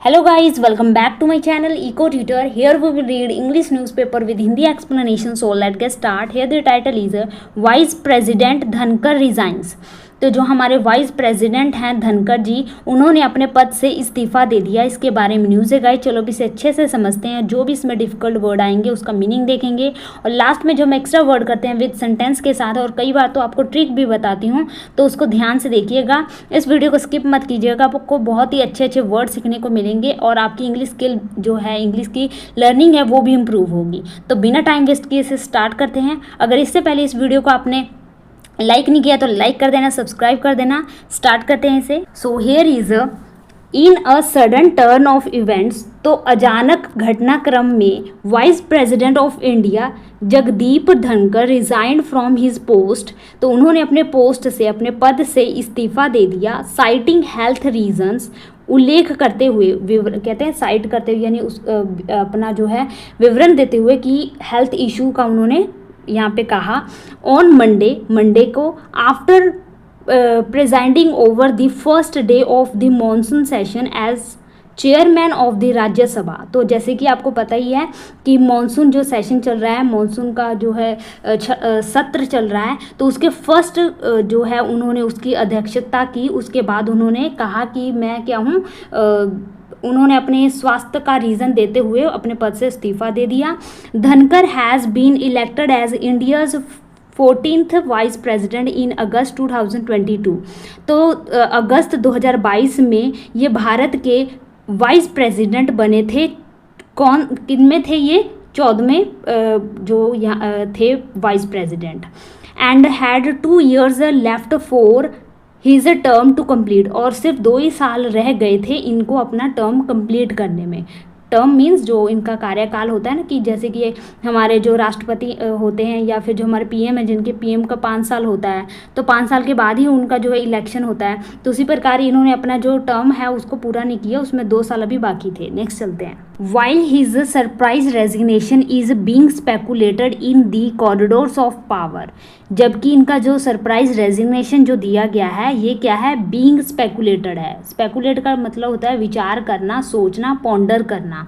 Hello guys, welcome back to my channel Eco Tutor. Here we will read English newspaper with Hindi explanation. So let's get start. Here the title is Vice President Dhankar resigns. तो जो हमारे vice president हैं धनखड़ जी, उन्होंने अपने पद से इस्तीफ़ा दे दिया। इसके बारे में न्यूज़ है गाइस, चलो भी इसे अच्छे से समझते हैं। जो भी इसमें डिफ़िकल्ट वर्ड आएंगे उसका मीनिंग देखेंगे और लास्ट में जो हम एक्स्ट्रा वर्ड करते हैं विद सेंटेंस के साथ, और कई बार तो आपको ट्रिक भी बताती हूँ, तो उसको ध्यान से देखिएगा। इस वीडियो को स्किप मत कीजिएगा, आपको बहुत ही अच्छे अच्छे वर्ड सीखने को मिलेंगे और आपकी इंग्लिश स्किल जो है, इंग्लिश की लर्निंग है, वो भी इम्प्रूव होगी। तो बिना टाइम वेस्ट किए इसे स्टार्ट करते हैं। अगर इससे पहले इस वीडियो को आपने लाइक नहीं किया तो लाइक कर देना, सब्सक्राइब कर देना। स्टार्ट करते हैं इसे। So here is in a sudden turn of events, तो अचानक घटनाक्रम में vice president of India Jagdeep Dhankhar resigned from his post, तो उन्होंने अपने पोस्ट से, अपने पद से इस्तीफ़ा दे दिया। साइटिंग हेल्थ रीजंस, उल्लेख करते हुए, कहते हैं साइट करते हुए, यानी उस अपना जो है विवरण देते हुए कि हेल्थ इशू का उन्होंने यहाँ पे कहा। ऑन मंडे को after presiding over the first day of the monsoon session as chairman of the Rajya Sabha, तो जैसे कि आपको पता ही है कि मॉनसून जो सेशन चल रहा है, मॉनसून का जो है सत्र चल रहा है, तो उसके फर्स्ट जो है उन्होंने उसकी अध्यक्षता की। उसके बाद उन्होंने कहा कि मैं क्या हूँ, उन्होंने अपने स्वास्थ्य का रीज़न देते हुए अपने पद से इस्तीफ़ा दे दिया। Dhankhar has been elected as India's 14th vice president in August 2022, तो अगस्त 2022 में ये भारत के वाइस प्रेसिडेंट बने थे। कौन किन में थे ये? 14वें जो यहाँ थे vice president. And had 2 years left for his term to complete, और सिर्फ 2 ही साल रह गए थे इनको अपना टर्म कंप्लीट करने में। टर्म मीन्स जो इनका कार्यकाल होता है ना, कि जैसे कि हमारे जो राष्ट्रपति होते हैं या फिर जो हमारे पीएम है, जिनके पीएम का 5 साल होता है, तो 5 साल के बाद ही उनका जो है इलेक्शन होता है। तो उसी प्रकार इन्होंने अपना जो टर्म है उसको पूरा नहीं किया, उसमें 2 साल अभी बाकी थे। नेक्स्ट चलते हैं। While his surprise resignation is being speculated in the corridors of power, जबकि इनका जो सरप्राइज रेजिग्नेशन जो दिया गया है, ये क्या है? बीइंग स्पेकुलेटेड है। स्पेकुलेट का मतलब होता है विचार करना, सोचना, पॉन्डर करना।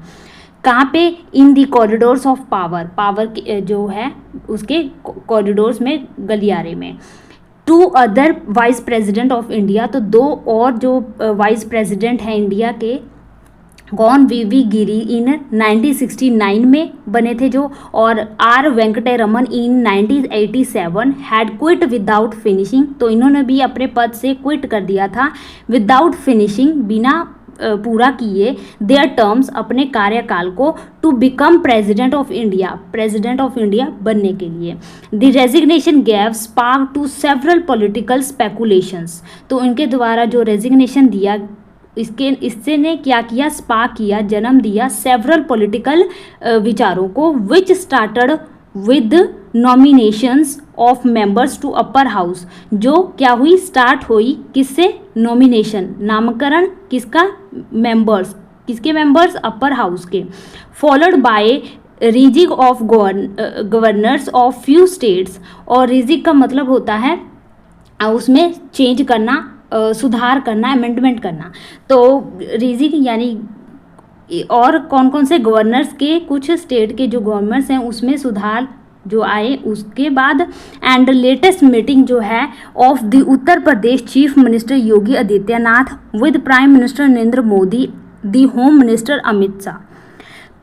कहाँ पे? इन दी कॉरिडोर्स ऑफ पावर, पावर जो है उसके कॉरिडोर्स में, गलियारे में। 2 other vice president of India, तो 2 और जो वाइस प्रेसिडेंट हैं इंडिया के, कौन? वीवी गिरी इन 1969 में बने थे जो, और R Venkataraman in 1987 had quit without finishing, तो इन्होंने भी अपने पद से क्विट कर दिया था विदाउट फिनिशिंग, बिना पूरा किए देयर टर्म्स, अपने कार्यकाल को, to become president of India, president of India बनने के लिए। The resignation gave spark to several political speculations, तो इनके द्वारा जो रेजिग्नेशन दिया, इससे ने क्या किया? स्पार्क किया, जन्म दिया सेवरल पॉलिटिकल विचारों को, which started with nominations of members to upper house, जो क्या हुई? स्टार्ट हुई किससे? नॉमिनेशन, नामकरण किसका? मेंबर्स, किसके मेंबर्स? अपर हाउस के। Followed by rejig of governors of few states, और रिजिग का मतलब होता है उसमें चेंज करना, सुधार करना, अमेंडमेंट करना। तो रीजिंग यानी और कौन कौन से गवर्नर्स के, कुछ स्टेट के जो गवर्नर्स हैं उसमें सुधार जो आए। उसके बाद एंड लेटेस्ट मीटिंग जो है of the Uttar Pradesh chief minister Yogi Adityanath with prime minister Narendra Modi, the home minister Amit Shah.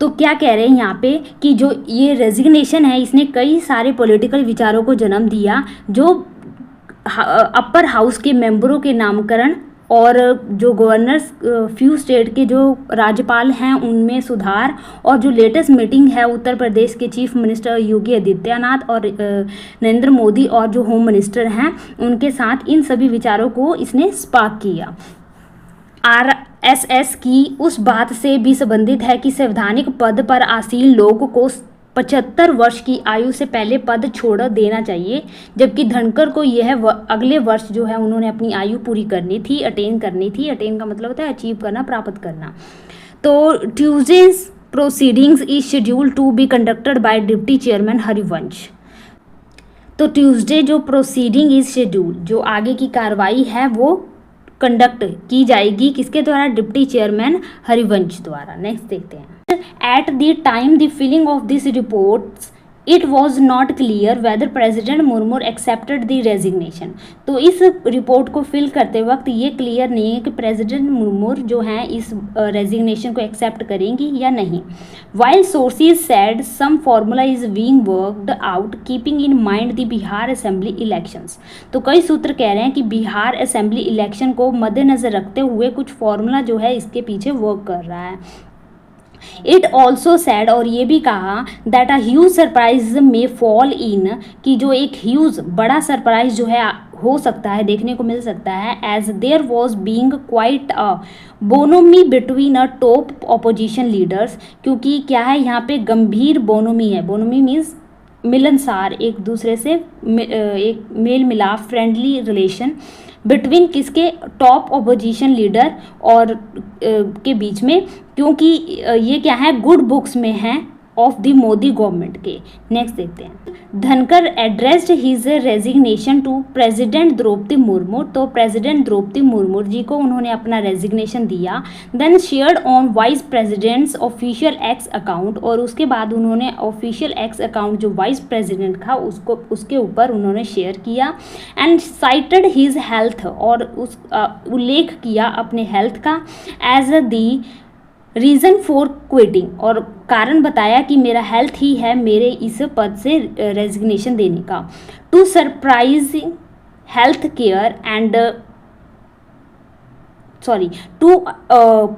तो क्या कह रहे हैं यहाँ पे कि जो ये रेजिग्नेशन है, इसने कई सारे पॉलिटिकल विचारों को जन्म दिया, जो अपर हाउस के मेंबरों के नामकरण, और जो गवर्नर्स फ्यू स्टेट के जो राज्यपाल हैं उनमें सुधार, और जो लेटेस्ट मीटिंग है उत्तर प्रदेश के चीफ मिनिस्टर योगी आदित्यनाथ और नरेंद्र मोदी और जो होम मिनिस्टर हैं उनके साथ, इन सभी विचारों को इसने स्पार्क किया। RSS की उस बात से भी संबंधित है कि संवैधानिक पद पर आसीन लोग को 75 वर्ष की आयु से पहले पद छोड़ देना चाहिए, जबकि धनखड़ को यह अगले वर्ष जो है उन्होंने अपनी आयु पूरी करनी थी, अटेन करनी थी। अटेन का मतलब होता है अचीव करना, प्राप्त करना। तो Tuesday's proceedings is schedule to be conducted by deputy chairman Harivansh, तो ट्यूसडे जो प्रोसीडिंग इज शेड्यूल, जो आगे की कार्रवाई है वो कंडक्ट की जाएगी किसके द्वारा, डिप्टी चेयरमैन हरिवंश द्वारा। नेक्स्ट देखते हैं, at the time the filing of this reports it was not clear whether president Murmu accepted the resignation. तो इस रिपोर्ट को फिल करते वक्त ये क्लियर नहीं है कि प्रेजिडेंट मुर्मू जो हैं इस रेजिग्नेशन को एक्सेप्ट करेंगी या नहीं। While sources said some formula is being worked out keeping in mind the Bihar assembly elections. तो कई सूत्र कह रहे हैं कि बिहार असेंबली इलेक्शन को मद्देनजर रखते हुए कुछ फॉर्मूला जो है इसके पीछे वर्क कर रहा है। इट ऑल्सो सैड, और ये भी कहा, दैट अ ह्यूज सरप्राइज में फॉल इन, कि जो एक ह्यूज बड़ा सरप्राइज जो है हो सकता है, देखने को मिल सकता है, as there was being quite a bonhomie between a top opposition leaders, क्योंकि क्या है यहाँ पे गंभीर बोनोमी है। बोनोमी मीन्स मिलनसार, एक दूसरे से एक मेल मिलाप, फ्रेंडली रिलेशन बिटवीन किसके, टॉप ऑपोजिशन लीडर और के बीच में, क्योंकि ये क्या है, गुड बुक्स में है ऑफ द मोदी गवर्नमेंट के। नेक्स्ट देखते हैं, Dhankhar addressed his resignation to president Draupadi Murmu. तो प्रेसिडेंट द्रौपदी मुर्मू जी को उन्होंने अपना रेजिग्नेशन दिया। Then shared on vice president's official X account, और उसके बाद उन्होंने ऑफिशियल एक्स अकाउंट जो वाइस प्रेसिडेंट था उसको उसके ऊपर उन्होंने शेयर किया। एंड साइटेड हिज हेल्थ, और उस उल्लेख किया अपने हेल्थ का, as the reason for quitting, और कारण बताया कि मेरा हेल्थ ही है मेरे इस पद से रेजिग्नेशन देने का। To surprise health care and to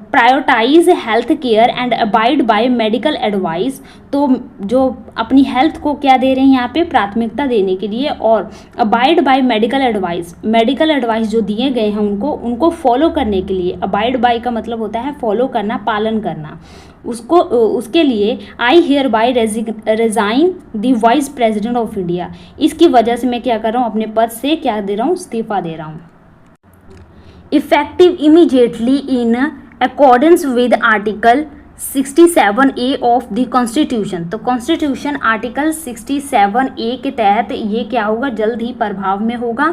prioritise health care and abide by medical advice. तो जो अपनी हेल्थ को क्या दे रहे हैं यहाँ पे, प्राथमिकता देने के लिए, और abide by medical advice, medical advice जो दिए गए हैं उनको फॉलो करने के लिए। अबाइड बाय का मतलब होता है फॉलो करना, पालन करना, उसके लिए I hear bye resign the vice president of India. इसकी वजह से मैं क्या कर रहा हूँ, अपने पद से क्या दे रहा हूँ, इस्तीफा दे रहा हूँ। Effective immediately in accordance with Article 67A of the Constitution। तो कॉन्स्टिट्यूशन आर्टिकल 67A के तहत ये क्या होगा, जल्द ही प्रभाव में होगा।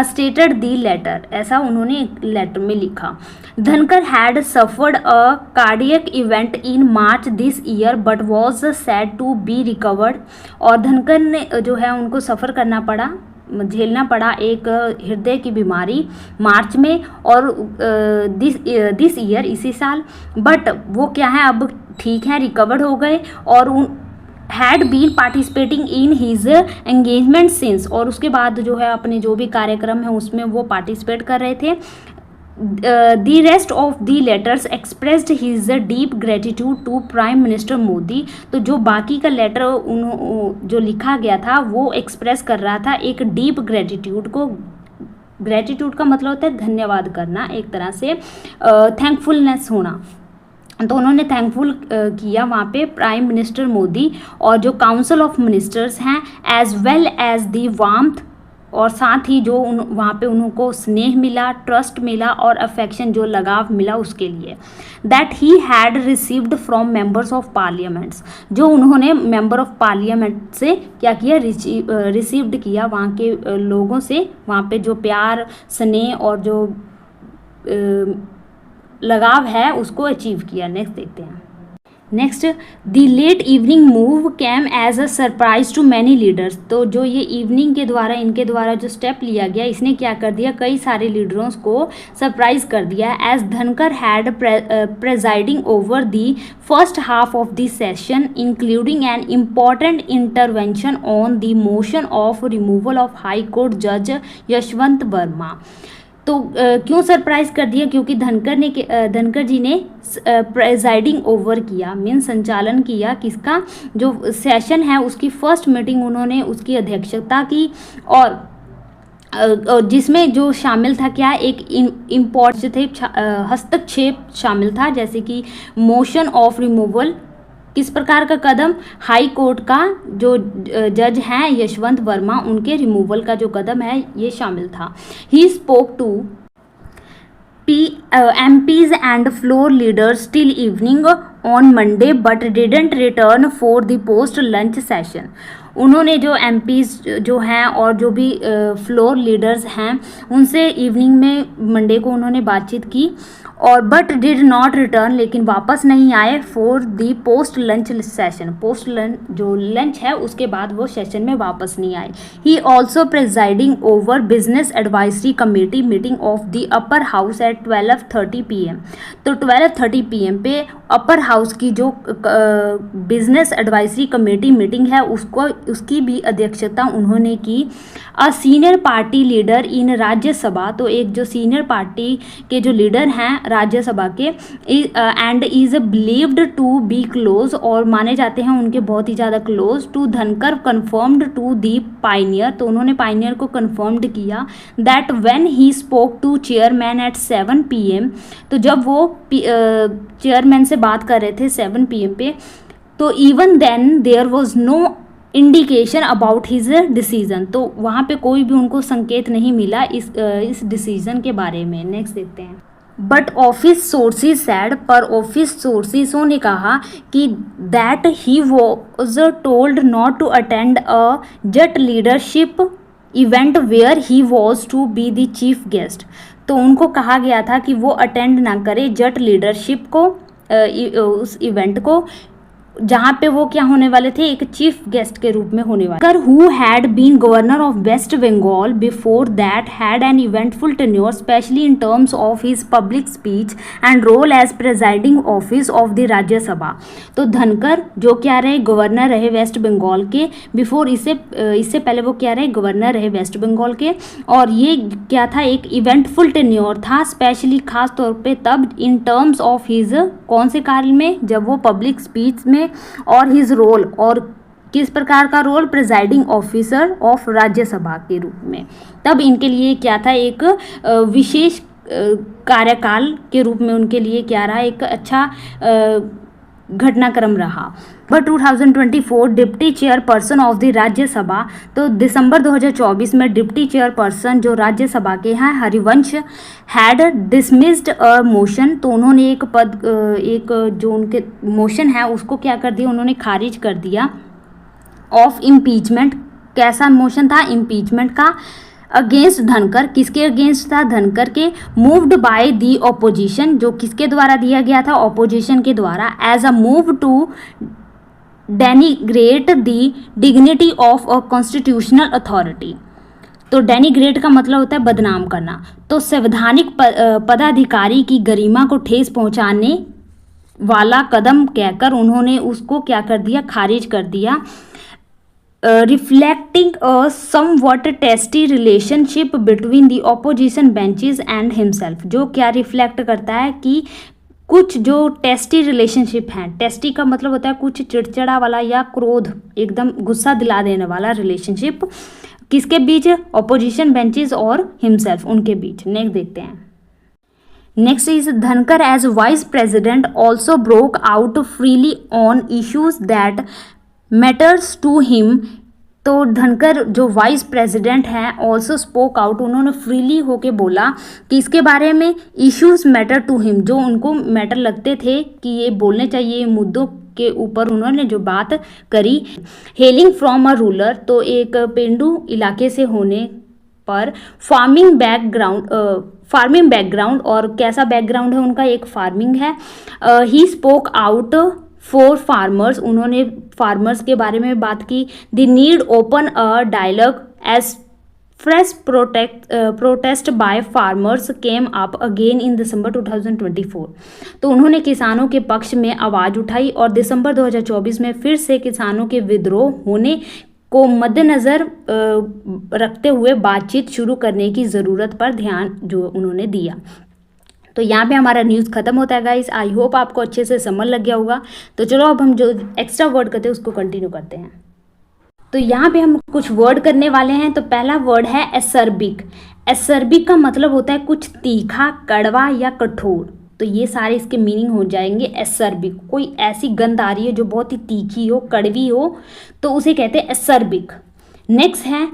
स्टेटेड दी लेटर, ऐसा उन्होंने लेटर में लिखा। Dhankhar had suffered a cardiac event in March this year but was said to be recovered. और धनकर ने जो है उनको सफ़र करना पड़ा, झेलना पड़ा एक हृदय की बीमारी मार्च में, और दिस ईयर इसी साल, बट वो क्या है अब ठीक है, रिकवर्ड हो गए, और उन had been participating in his engagement since, और उसके बाद जो है अपने जो भी कार्यक्रम है उसमें वो पार्टिसिपेट कर रहे थे। The rest of the letters expressed his deep gratitude to prime minister Modi. तो जो बाकी का लेटर जो लिखा गया था वो एक्सप्रेस कर रहा था एक डीप ग्रेटिट्यूड को। ग्रेटिट्यूड का मतलब होता है धन्यवाद करना, एक तरह से थैंकफुलनेस होना। तो उन्होंने थैंकफुल किया वहाँ पे प्राइम मिनिस्टर मोदी और जो काउंसिल ऑफ मिनिस्टर्स हैं, as well as the warmth, और साथ ही जो वहाँ पे उनको स्नेह मिला, ट्रस्ट मिला और अफेक्शन जो लगाव मिला उसके लिए। That he had received from members of parliaments, जो उन्होंने मेंबर ऑफ पार्लियामेंट से क्या किया, रिसीव्ड किया वहाँ के लोगों से, वहाँ पे जो प्यार, स्नेह और जो लगाव है उसको अचीव किया। नेक्स्ट देखते हैं। Next, the late evening move came as a surprise to many leaders. तो जो ये इवनिंग के द्वारा, इनके द्वारा जो स्टेप लिया गया, इसने क्या कर दिया, कई सारे लीडरों को सरप्राइज कर दिया। एज धनकर had presiding over the first half of the session including an important intervention on the motion of removal of high court जज यशवंत वर्मा। तो क्यों सरप्राइज कर दिया, क्योंकि धनकर जी ने प्रेजाइडिंग ओवर किया, मीन संचालन किया किसका, जो सेशन है उसकी फर्स्ट मीटिंग उन्होंने उसकी अध्यक्षता की, और जिसमें जो शामिल था क्या, एक इम्पॉर्टेंट हस्तक्षेप शामिल था, जैसे कि मोशन ऑफ रिमूवल, किस प्रकार का कदम, हाई कोर्ट का जो जज हैं यशवंत वर्मा, उनके रिमूवल का जो कदम है ये शामिल था। He spoke to MPs and floor leaders till evening on Monday but didn't return for the post lunch session. उन्होंने जो एमपीज जो हैं और जो भी फ्लोर लीडर्स हैं उनसे इवनिंग में मंडे को उन्होंने बातचीत की और बट डिड नॉट रिटर्न, लेकिन वापस नहीं आए for the post lunch session. Post lunch जो लंच है उसके बाद वो सेशन में वापस नहीं आए। He also presiding over business advisory committee meeting of the upper house at 12:30 PM। तो 12:30 PM पे अपर हाउस की जो बिजनेस एडवाइजरी कमेटी मीटिंग है उसकी भी अध्यक्षता उन्होंने की। A senior party leader in Rajya Sabha, तो एक जो सीनियर पार्टी के जो लीडर हैं राज्यसभा के and is believed to be close, और माने जाते हैं उनके बहुत ही ज़्यादा close to Dhankhar confirmed to the Pioneer. तो उन्होंने पाइनियर को कन्फर्म्ड किया that when he spoke to chairman at 7 PM। तो जब वो चेयरमैन से बात कर रहे थे 7 PM पे, तो even then there was no indication about his decision. तो वहाँ पे कोई भी उनको संकेत नहीं मिला इस डिसीजन के बारे में। नेक्स्ट देखते हैं। बट ऑफिस सोर्सेज सैड, पर ऑफिस सोर्सेसों ने कहा कि that he was told not to attend a Jat leadership event where he was to be the chief guest. तो उनको कहा गया था कि वो अटेंड ना करे जट लीडरशिप को, उस इवेंट को जहाँ पे वो क्या होने वाले थे, एक चीफ गेस्ट के रूप में होने वाले। Who had been governor of West Bengal before that had an eventful tenure specially in terms of his public speech and role as presiding office of the Rajya Sabha. तो धनकर जो क्या रहे, गवर्नर रहे वेस्ट बंगाल के, बिफोर इससे पहले वो क्या रहे, गवर्नर रहे वेस्ट बंगाल के, और ये क्या था, एक इवेंटफुल टेन्योर था, स्पेशली खास तौर पे तब इन टर्म्स ऑफ हिज, कौन से कार्य में, जब वो पब्लिक स्पीच में, और हिज रोल, और किस प्रकार का role, presiding officer of Rajya Sabha के रूप में। तब इनके लिए क्या था, एक विशेष कार्यकाल के रूप में उनके लिए क्या रहा, एक अच्छा घटनाक्रम रहा। But 2024 deputy chairperson of the Rajya Sabha, तो दिसंबर 2024 में डिप्टी चेयरपर्सन जो राज्यसभा के हैं Harivansh had dismissed a motion. तो उन्होंने एक जो उनके मोशन है उसको क्या कर दिया, उन्होंने खारिज कर दिया, ऑफ इम्पीचमेंट। कैसा मोशन था, इम्पीचमेंट का, अगेंस्ट धनकर। किसके अगेंस्ट था, धनकर के। मूव्ड बाय दी ऑपोजिशन, जो किसके द्वारा दिया गया था, ऑपोजिशन के द्वारा, as a move to denigrate the dignity of a constitutional authority. तो डेनिग्रेट का मतलब होता है बदनाम करना। तो संवैधानिक पदाधिकारी की गरिमा को ठेस पहुंचाने वाला कदम कहकर उन्होंने उसको क्या कर दिया, खारिज कर दिया। Reflecting a somewhat tasty relationship between the opposition benches and himself, जो क्या रिफ्लेक्ट करता है कि कुछ जो टेस्टी रिलेशनशिप हैं, टेस्टी का मतलब होता है कुछ चिड़चिड़ा वाला या क्रोध, एकदम गुस्सा दिला देने वाला रिलेशनशिप, किसके बीच, ऑपोजिशन बेंचेस और हिमसेल्फ, उनके बीच। नेक्स्ट देखते हैं। Next is Dhankhar as vice president also broke out freely on issues that matters to him. तो धनकर जो वाइस प्रेसिडेंट हैं ऑल्सो स्पोक आउट, उन्होंने फ्रीली होके बोला कि इसके बारे में, इश्यूज मैटर टू हिम, जो उनको मैटर लगते थे कि ये बोलने चाहिए, मुद्दों के ऊपर उन्होंने जो बात करी। हेलिंग फ्रॉम अ रूलर, तो एक पेंडू इलाके से होने पर, फार्मिंग बैकग्राउंड, और कैसा बैकग्राउंड है उनका, एक फार्मिंग है। He spoke out for farmers, उन्होंने फार्मर्स के बारे में बात की। The need open a dialogue as fresh protest by farmers came up again in December 2024। तो उन्होंने किसानों के पक्ष में आवाज़ उठाई और दिसंबर 2024 में फिर से किसानों के विद्रोह होने को मद्देनज़र रखते हुए बातचीत शुरू करने की ज़रूरत पर ध्यान जो उन्होंने दिया। तो यहाँ पे हमारा न्यूज़ खत्म होता है गाइस। आई होप आपको अच्छे से समझ लग गया होगा। तो चलो अब हम जो एक्स्ट्रा वर्ड करते हैं उसको कंटिन्यू करते हैं। तो यहाँ पे हम कुछ वर्ड करने वाले हैं। तो पहला वर्ड है एसर्बिक। एसर्बिक का मतलब होता है कुछ तीखा, कड़वा या कठोर। तो ये सारे इसके मीनिंग हो जाएंगे एसर्बिक। कोई ऐसी गंध आ रही है जो बहुत ही तीखी हो, कड़वी हो, तो उसे कहते हैं एसर्बिक। नेक्स्ट है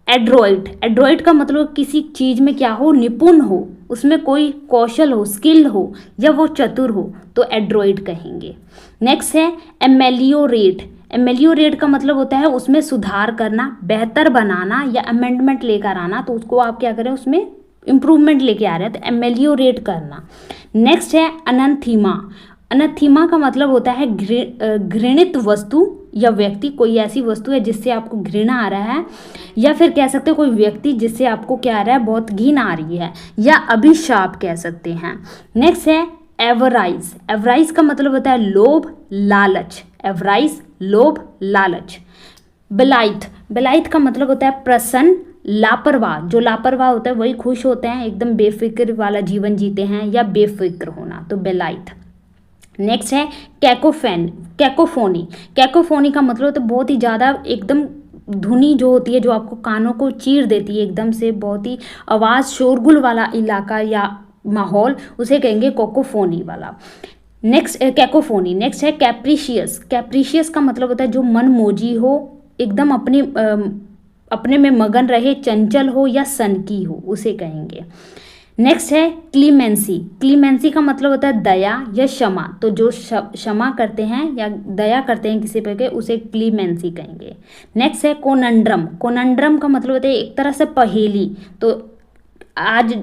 एड्रोइट। एड्रोइट का मतलब किसी चीज़ में क्या हो, निपुण हो, उसमें कोई कौशल हो, स्किल हो, या वो चतुर हो, तो एड्रोइट कहेंगे। नेक्स्ट है एमेलियोरेट। एमेलियोरेट का मतलब होता है उसमें सुधार करना, बेहतर बनाना या अमेंडमेंट लेकर आना, तो उसको आप क्या करें, उसमें इम्प्रूवमेंट लेके आ रहे हैं, तो एमेलियोरेट करना। नेक्स्ट है अनथीमा। अनथीमा का मतलब होता है घृणित वस्तु या व्यक्ति, कोई ऐसी वस्तु है जिससे आपको घृणा आ रहा है, या फिर कह सकते हो कोई व्यक्ति जिससे आपको क्या आ रहा है, बहुत घिन आ रही है, या अभिशाप कह सकते हैं। नेक्स्ट है एवराइज। एवराइज का मतलब होता है लोभ, लालच। एवराइज, लोभ, लालच। बेलाइट। बेलाइट का मतलब होता है प्रसन्न, लापरवाह। जो लापरवाह होता है वही खुश होते हैं, एकदम बेफिक्र वाला जीवन जीते हैं, या बेफिक्र होना, तो बेलाइट। नेक्स्ट है कैकोफोनी। कैकोफोनी का मतलब होता है बहुत ही ज़्यादा एकदम धुनी जो होती है, जो आपको कानों को चीर देती है एकदम से, बहुत ही आवाज़ शोरगुल वाला इलाका या माहौल, उसे कहेंगे कोकोफोनी वाला। Next cacophony. नेक्स्ट है कैप्रिशियस। कैप्रिशियस का मतलब होता है जो मनमोजी हो, एकदम अपने में मगन रहे, चंचल हो या सनकी हो, उसे कहेंगे। नेक्स्ट है क्लीमेंसी। क्लीमेंसी का मतलब होता है दया या क्षमा, तो जो क्षमा करते हैं या दया करते हैं किसी पर के, उसे क्लीमेंसी कहेंगे। नेक्स्ट है कोनंड्रम। कोनंड्रम का मतलब होता है एक तरह से पहेली, तो आज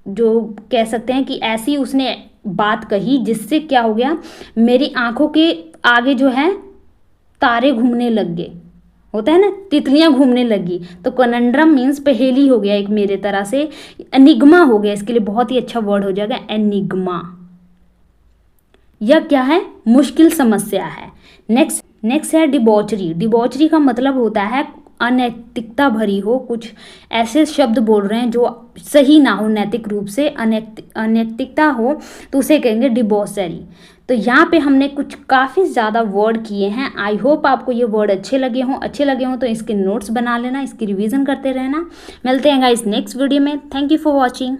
जो कह सकते हैं कि ऐसी उसने बात कही जिससे क्या हो गया, मेरी आंखों के आगे जो है तारे घूमने लग गए, होता है ना, तितलियां घूमने लगी, तो कनंड्रम मीन्स पहेली हो गया एक मेरे तरह से, एनिग्मा हो गया, इसके लिए बहुत ही अच्छा वर्ड हो जाएगा एनिग्मा। यह क्या है, मुश्किल समस्या है। नेक्स्ट है डिबॉचरी। डिबॉचरी का मतलब होता है अनैतिकता भरी हो, कुछ ऐसे शब्द बोल रहे हैं जो सही ना हो, नैतिक रूप से अनैतिकता हो, तो उसे कहेंगे डिबॉचरी। तो यहाँ पे हमने कुछ काफ़ी ज़्यादा वर्ड किए हैं। आई होप आपको ये वर्ड अच्छे लगे हों तो इसके नोट्स बना लेना, इसकी रिवीजन करते रहना। मिलते हैं गाइस नेक्स्ट वीडियो में। Thank you for watching.